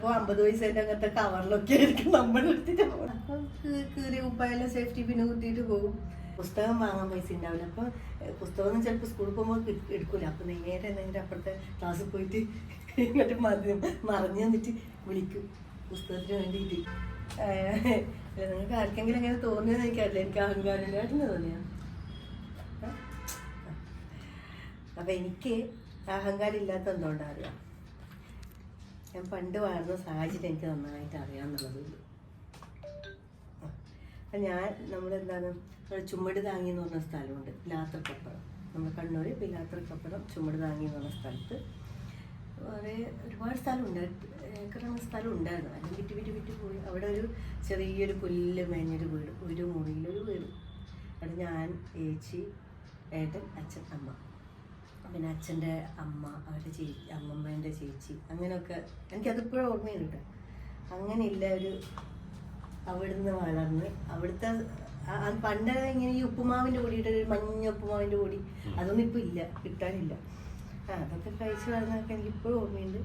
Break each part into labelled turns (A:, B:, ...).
A: ചിലപ്പോൾ 50 പൈസേൻ്റെ അങ്ങനത്തെ കവറിലൊക്കെ ആയിരിക്കും നമ്മൾ എടുത്തിട്ട് പോകണം. അപ്പം കീറിയ ഉപ്പായാലും സേഫ്റ്റി പിന്നെ കുത്തിയിട്ട് പോകും. പുസ്തകം വാങ്ങാൻ പൈസ ഉണ്ടാവില്ല. അപ്പോൾ പുസ്തകം ചിലപ്പോൾ സ്കൂളിൽ പോകുമ്പോൾ എടുക്കില്ല. അപ്പോൾ നേരെ എന്തെങ്കിലും അപ്പുറത്തെ ക്ലാസ്സിൽ പോയിട്ട് ഇങ്ങോട്ട് മറിഞ്ഞ് വന്നിട്ട് വിളിക്കും പുസ്തകത്തിന് വേണ്ടിയിട്ട്. നിങ്ങൾക്ക് ആർക്കെങ്കിലും അങ്ങനെ തോന്നിയെന്ന് എനിക്കറിയില്ല. എനിക്ക് അഹങ്കാരമായിട്ടെന്ന് തോന്നിയാ. അപ്പം എനിക്ക് അഹങ്കാരം ഇല്ലാത്ത എന്തുകൊണ്ടാണ് അറിയാം. ഞാൻ പണ്ട് വളർന്ന സാഹചര്യം എനിക്ക് നന്നായിട്ട് അറിയാമെന്നുള്ളത്. ഞാൻ നമ്മളെന്താണ് ചുമട് താങ്ങി എന്ന് പറഞ്ഞ സ്ഥലമുണ്ട്, പിലാത്രക്കപ്പുറം. നമ്മൾ കണ്ണൂർ പിലാത്രക്കപ്പുറം ചുമട് താങ്ങി എന്ന് പറഞ്ഞ സ്ഥലത്ത് ഒരുപാട് സ്ഥലമുണ്ട്, ഏക്കറങ്ങ് സ്ഥലം ഉണ്ടായിരുന്നു. അതിന് വിറ്റ് പോയി. അവിടെ ഒരു ചെറിയൊരു പുല്ല് മേഞ്ഞൊരു വീട്, ഒരു മുറിയിലൊരു വീട്. അവിടെ ഞാൻ, ചേച്ചി, ഏട്ടൻ, അച്ഛൻ, അമ്മ. പിന്നെ അച്ഛൻ്റെ അമ്മ, അവരുടെ ചേച്ചി, അമ്മമ്മേൻ്റെ ചേച്ചി, അങ്ങനെയൊക്കെ എനിക്കതിപ്പോഴും ഓർമ്മയുണ്ട്. അങ്ങനെയില്ല അവിടുന്ന് വളർന്ന് അവിടുത്തെ പണ്ട് ഇങ്ങനെ ഈ ഉപ്പുമാവിൻ്റെ പൊടിയിട്ട് ഒരു മഞ്ഞ ഉപ്പുമാവിൻ്റെ പൊടി അതൊന്നും ഇപ്പോൾ ഇല്ല, കിട്ടാനില്ല. അതൊക്കെ കഴിച്ച് വളർന്നതൊക്കെ എനിക്കിപ്പോഴും ഓർമ്മയുണ്ട്.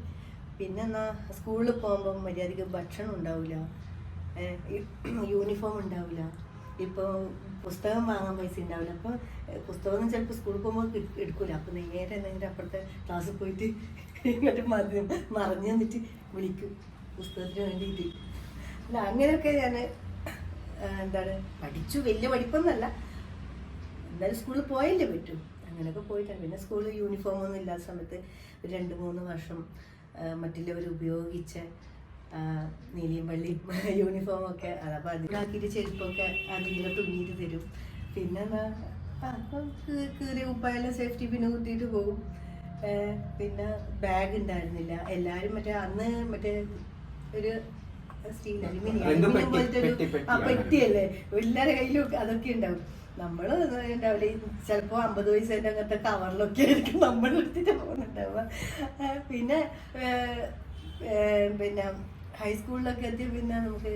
A: പിന്നെ എന്നാൽ സ്കൂളിൽ പോകുമ്പം മര്യാദയ്ക്ക് ഭക്ഷണം ഉണ്ടാവില്ല, യൂണിഫോം ഉണ്ടാവില്ല, ഇപ്പോൾ പുസ്തകം വാങ്ങാൻ പൈസ ഉണ്ടാവില്ല. അപ്പോൾ പുസ്തകമൊന്നും ചിലപ്പോൾ സ്കൂളിൽ പോകുമ്പോൾ എടുക്കില്ല. അപ്പോൾ നേരെ എന്തെങ്കിലും അപ്പുറത്തെ ക്ലാസ്സിൽ പോയിട്ട് ഇങ്ങോട്ട് മറിഞ്ഞ് വന്നിട്ട് വിളിക്കും പുസ്തകത്തിന് വേണ്ടിയിട്ട്. അല്ല അങ്ങനെയൊക്കെ ഞാൻ എന്താണ് പഠിച്ചു. വലിയ പഠിപ്പൊന്നുമല്ല, എന്തായാലും സ്കൂളിൽ പോയല്ലേ പറ്റൂ. അങ്ങനെയൊക്കെ പോയിട്ടാണ്. പിന്നെ സ്കൂളിൽ യൂണിഫോമൊന്നും ഇല്ലാത്ത സമയത്ത് 2-3 വർഷം മറ്റുള്ളവർ ഉപയോഗിച്ച നീലിയും വെള്ളിയും യൂണിഫോമൊക്കെ അതപ്പോൾ അതിലാക്കിയിട്ട് ചെരുപ്പൊക്കെ അതിങ്ങനെ തുന്നിയിട്ട് തരും. പിന്നെ അപ്പം കീറിയ ഉപ്പായാലും സേഫ്റ്റി പിന്നെ കുത്തിയിട്ട് പോകും. പിന്നെ ബാഗ് ഉണ്ടായിരുന്നില്ല. എല്ലാവരും അന്ന് ഒരു സ്റ്റീൽ അലുമിനിയം പോലത്തെ ഒരു പെട്ടിയല്ലേ, എല്ലാവരുടെ കയ്യിലും അതൊക്കെ ഉണ്ടാവും. നമ്മൾ ഉണ്ടാവില്ല, ചിലപ്പോൾ 50 പൈസേൻ്റെ അങ്ങനത്തെ കവറിലൊക്കെ ആയിരിക്കും നമ്മൾ എടുത്തിട്ട് പോകുന്നുണ്ടാവുക. പിന്നെ ഹൈസ്കൂളിലൊക്കെ എത്തി പിന്നെ നമുക്ക്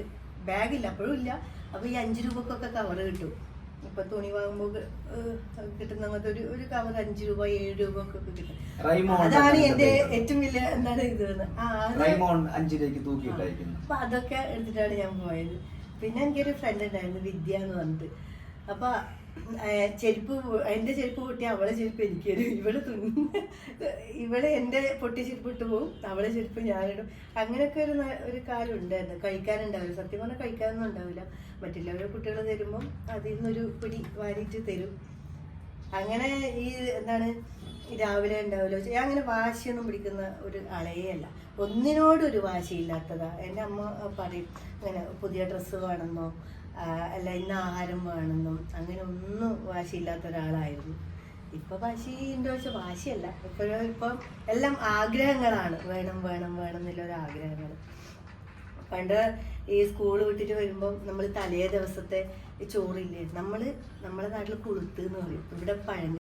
A: ബാഗില്ല, അപ്പോഴും ഇല്ല. അപ്പോൾ ഈ 5 രൂപക്കൊക്കെ കവറ് കിട്ടും. ഇപ്പം തുണി വാങ്ങുമ്പോൾ കിട്ടുന്ന അങ്ങനത്തെ ഒരു കവർ 5 രൂപ 7 രൂപക്കൊക്കെ കിട്ടും. അതാണ് എൻ്റെ ഏറ്റവും വലിയ എന്താണ് ഇത്. അപ്പം അതൊക്കെ എടുത്തിട്ടാണ് ഞാൻ പോയത്. പിന്നെ എനിക്കൊരു ഫ്രണ്ട് ഉണ്ടായിരുന്നു, വിദ്യ എന്ന് പറഞ്ഞിട്ട്. അപ്പോൾ ചെരുപ്പ്, എൻ്റെ ചെരുപ്പ് പൊട്ടി അവളെ ചെരുപ്പ് എനിക്ക് തരും. ഇവള് എൻ്റെ പൊട്ടി ചെരുപ്പ് ഇട്ട് പോകും, അവളെ ചെരുപ്പ് ഞാനിടും. അങ്ങനെയൊക്കെ ഒരു കാലം ഉണ്ടായിരുന്നു. കഴിക്കാനുണ്ടാവില്ല, സത്യം പറഞ്ഞാൽ കഴിക്കാനൊന്നും ഉണ്ടാവില്ല. മറ്റുള്ളവരെ കുട്ടികൾ തരുമ്പം അതിൽ നിന്നൊരു പിടി വാരിയിട്ട് തരും. അങ്ങനെ ഈ എന്താണ് രാവിലെ ഉണ്ടാവില്ല. ഞാൻ അങ്ങനെ വാശിയൊന്നും പിടിക്കുന്ന ഒരു ആളെയല്ല, ഒന്നിനോടൊരു വാശിയില്ലാത്തതാ. എൻ്റെ അമ്മ പറയും അങ്ങനെ പുതിയ ഡ്രസ്സ് വേണമെന്നോ അല്ല ഇന്ന ആഹാരം വേണമെന്നോ അങ്ങനെ ഒന്നും വാശിയില്ലാത്ത ഒരാളായിരുന്നു. ഇപ്പം വാശിൻ്റെ വെച്ചാൽ വാശിയല്ല, ഇപ്പം എല്ലാം ആഗ്രഹങ്ങളാണ്. വേണം എന്നുള്ളൊരു ആഗ്രഹങ്ങൾ. പണ്ട് ഈ സ്കൂൾ വിട്ടിട്ട് വരുമ്പം നമ്മൾ തലേ ദിവസത്തെ ചോറില്ലേ, നമ്മളെ നാട്ടിൽ കുളുത്ത് എന്ന് പറയും, ഇവിടെ പഴം